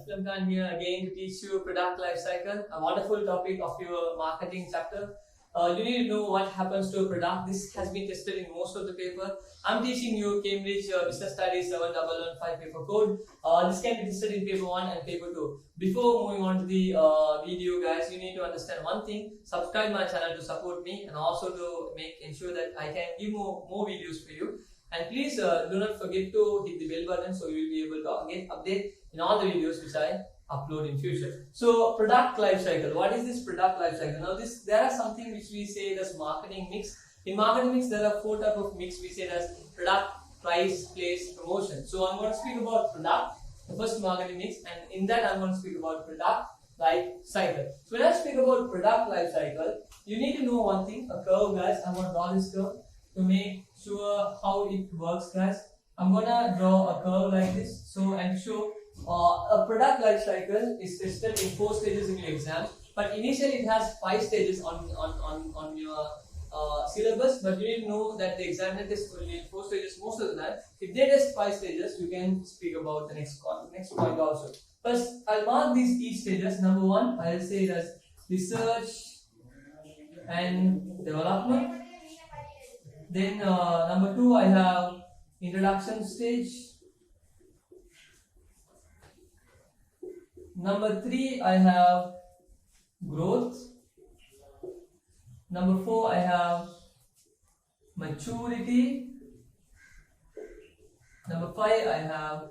Aslam Khan here again to teach you product life cycle, a wonderful topic of your marketing chapter. You need to know what happens to a product. This has been tested in most of the paper. I'm teaching you Cambridge Business Studies 7115 paper code. This can be tested in paper 1 and paper 2. Before moving on to the video, guys, you need to understand one thing. Subscribe my channel to support me and also to ensure that I can give more videos for you. And please do not forget to hit the bell button so you will be able to get update in all the videos which I upload in future. So product life cycle. What is this product life cycle? Now there are something which we say as marketing mix. In marketing mix there are 4 type of mix we say as product, price, place, promotion. So I'm going to speak about product, the first marketing mix, and in that I'm going to speak about product life cycle. So when I speak about product life cycle, you need to know one thing, a curve, guys. I'm going to draw this curve to make sure how it works, guys. I'm gonna draw a curve like this, so and show a product life cycle is tested in 4 stages in your exam, but initially it has 5 stages on your syllabus, but you need to know that the examiner tests only 4 stages most of the time. If they test 5 stages, you can speak about the next point also. First, I'll mark these each stages. Number 1, I'll say it as research and development. Then number 2, I have introduction stage. Number 3, I have growth. Number 4, I have maturity. Number 5, I have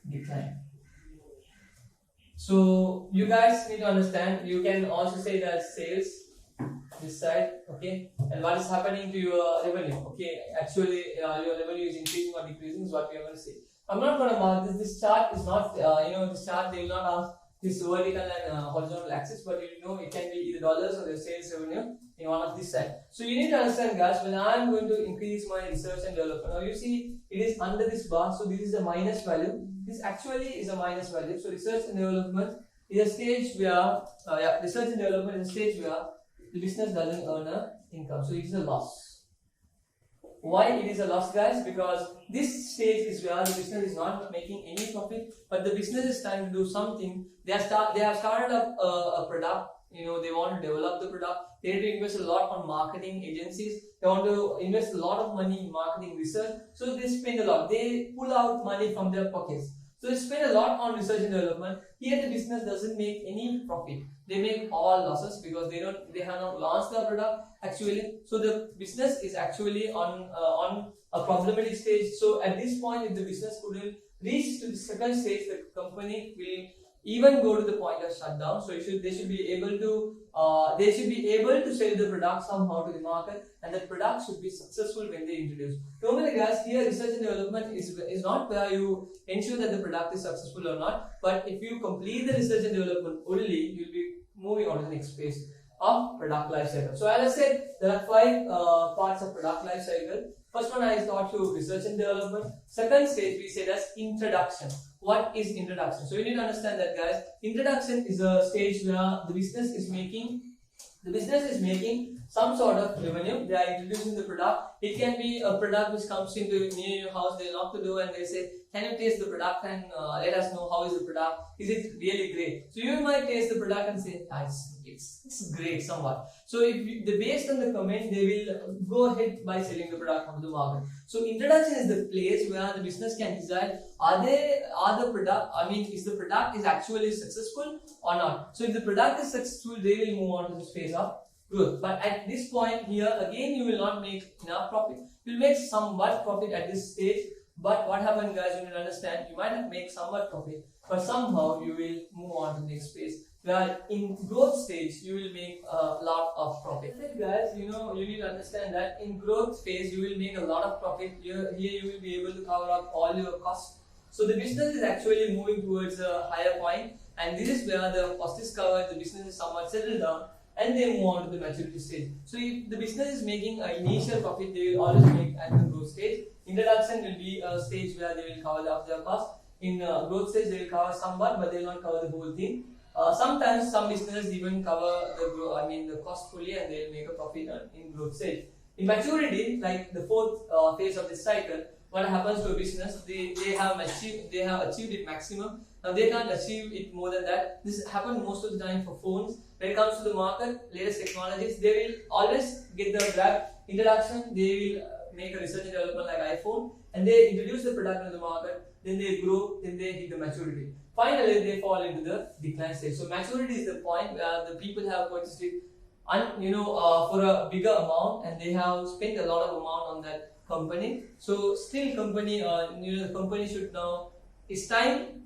decline. So you guys need to understand, you can also say that sales this side, okay, and what is happening to your revenue, okay, actually your revenue is increasing or decreasing is what we are going to say. I'm not going to mark this chart is not, this chart they will not ask this vertical and horizontal axis, but you know it can be either dollars or your sales revenue in one of this side. So you need to understand, guys, when I am going to increase my research and development, now you see it is under this bar, so this is a minus value, this actually is a minus value. So research and development is a stage where, research and development is a stage where the business doesn't earn an income, so it is a loss. Why it is a loss, guys? Because this stage is where the business is not making any profit, but the business is trying to do something. They have started up a product. They want to develop the product. They need to invest a lot on marketing agencies. They want to invest a lot of money in marketing research. So they spend a lot. They pull out money from their pockets. So they spend a lot on research and development. Here the business doesn't make any profit. They make all losses because they have not launched the product actually. So the business is actually on a problematic stage. So at this point, if the business couldn't reach to the second stage, the company will even go to the point of shutdown. So they should be able to sell the product somehow to the market, and the product should be successful when they introduce. Normally, guys, here research and development is not where you ensure that the product is successful or not, but if you complete the research and development only, you'll be moving on to the next phase of product life cycle. So as I said, there are 5 parts of product life cycle. First one I taught you research and development. Second stage we say that's introduction. What is introduction? So you need to understand that, guys. Introduction is a stage where the business is making some sort of revenue. They are introducing the product. It can be a product which comes into near your house. They knock the door and they say, "Can you taste the product and let us know how is the product? Is it really great?" So you might taste the product and say, "It's great somewhat." So based on the comment, they will go ahead by selling the product onto the market. So introduction is the place where the business can decide is the product is actually successful or not. So if the product is successful, they will move on to this phase of growth. But at this point here, again, you will not make enough profit. You will make somewhat profit at this stage. But what happens, guys, you need to understand, you might not make somewhat profit, but somehow you will move on to the next phase. Where in growth stage, you will make a lot of profit. Guys, you need to understand that in growth phase, you will make a lot of profit. Here you will be able to cover up all your costs. So the business is actually moving towards a higher point, and this is where the cost is covered, the business is somewhat settled down, and they move on to the maturity stage. So if the business is making an initial profit, they will always make at the growth stage. Introduction will be a stage where they will cover up their cost. In growth stage, they will cover somewhat, but they will not cover the whole thing. Sometimes some businesses even cover the cost fully, and they will make a profit in growth stage. In maturity, like the 4th phase of this cycle, what happens to a business, they have achieved it maximum. Now they can't achieve it more than that. This happens most of the time for phones. When it comes to the market, latest technologies, they will always get the grab introduction. They will make a research and development like iPhone, and they introduce the product in the market. Then they grow. Then they hit the maturity. Finally, they fall into the decline stage. So maturity is the point where the people have purchased it, for a bigger amount, and they have spent a lot of amount on that company. So still, the company should now. It's time.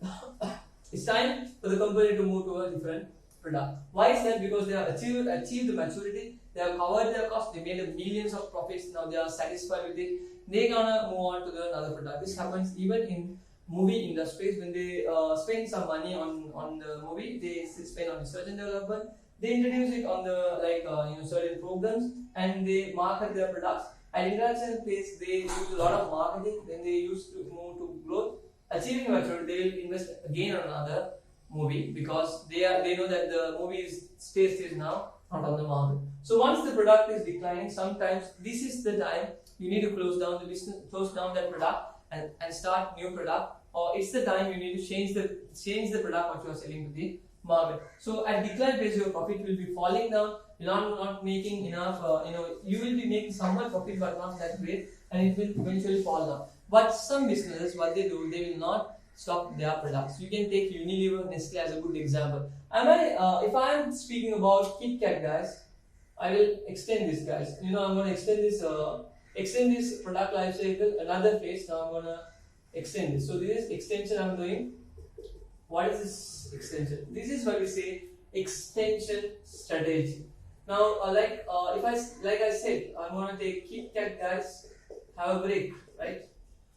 It's time for the company to move to a different product. Why is that? Because they have achieved the maturity. They have covered their cost. They made millions of profits. Now they are satisfied with it. They're gonna move on to the another product. This happens even in movie industries. When they spend some money on the movie, they spend on research and development. They introduce it on the certain programs, and they market their products. At introduction phase, they use a lot of marketing. Then they used to move to growth. Achieving maturity, they will invest again on another movie, because they know that the movie is stays now, not on the market. So once the product is declining, sometimes this is the time you need to close down the business, close down that product, and start new product. Or it's the time you need to change the product what you are selling to the market. So at decline phase, your profit will be falling down. You're not making enough. You will be making somewhat profit, but not that great, and it will eventually fall down. But some businesses, what they do, they will not stop their products. You can take Unilever, Nestle as a good example. If I am speaking about KitKat, guys, I will extend this, guys. I'm going to extend this product life cycle another phase. Now I'm going to extend this. So this is extension I'm doing. What is this extension? This is what we say extension strategy. Now, if I said, I'm going to take KitKat, guys. Have a break, right?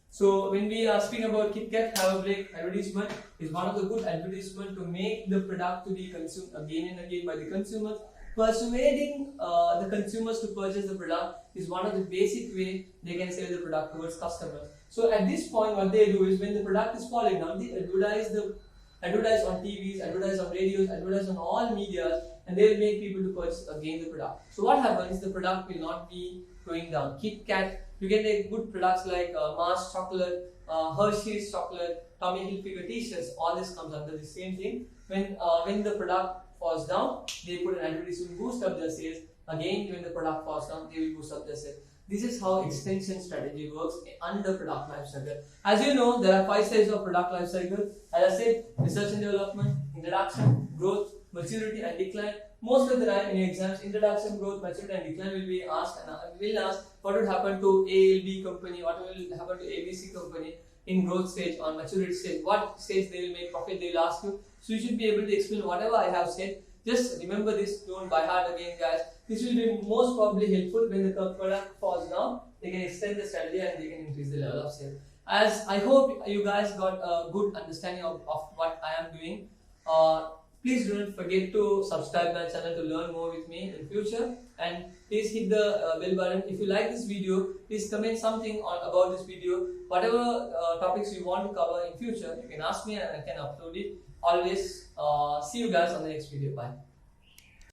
So when we are speaking about KitKat, have a break advertisement is one of the good advertisement to make the product to be consumed again and again by the consumers. Persuading the consumers to purchase the product is one of the basic way they can sell the product towards customers. So at this point, what they do is when the product is falling down, they advertise on TVs, advertise on radios, advertise on all medias, and they will make people to purchase again the product. So what happens? The product will not be going down. KitKat, you can take good products like Mars chocolate, Hershey's chocolate, Tommy Hilfiger t-shirts. All this comes under the same thing. When the product falls down, they put an advertisement to boost up their sales. Again, when the product falls down, they will boost up their sales. This is how extension strategy works under product life cycle. As you know, there are 5 stages of product life cycle. As I said, research and development, introduction, growth, maturity, and decline. Most of the time in exams, introduction, growth, maturity, and decline will be asked, and will ask what would happen to ALB company, what will happen to ABC company in growth stage or maturity stage, what stage they will make profit, they will ask you. So you should be able to explain whatever I have said. Just remember this, don't by heart again, guys. This will be most probably helpful when the product falls down. They can extend the strategy and they can increase the level of sales. As I hope you guys got a good understanding of what I am doing. Please do not forget to subscribe my channel to learn more with me in future, and please hit the bell button. If you like this video, please comment something about this video. Whatever topics you want to cover in future, you can ask me and I can upload it. Always see you guys on the next video. Bye.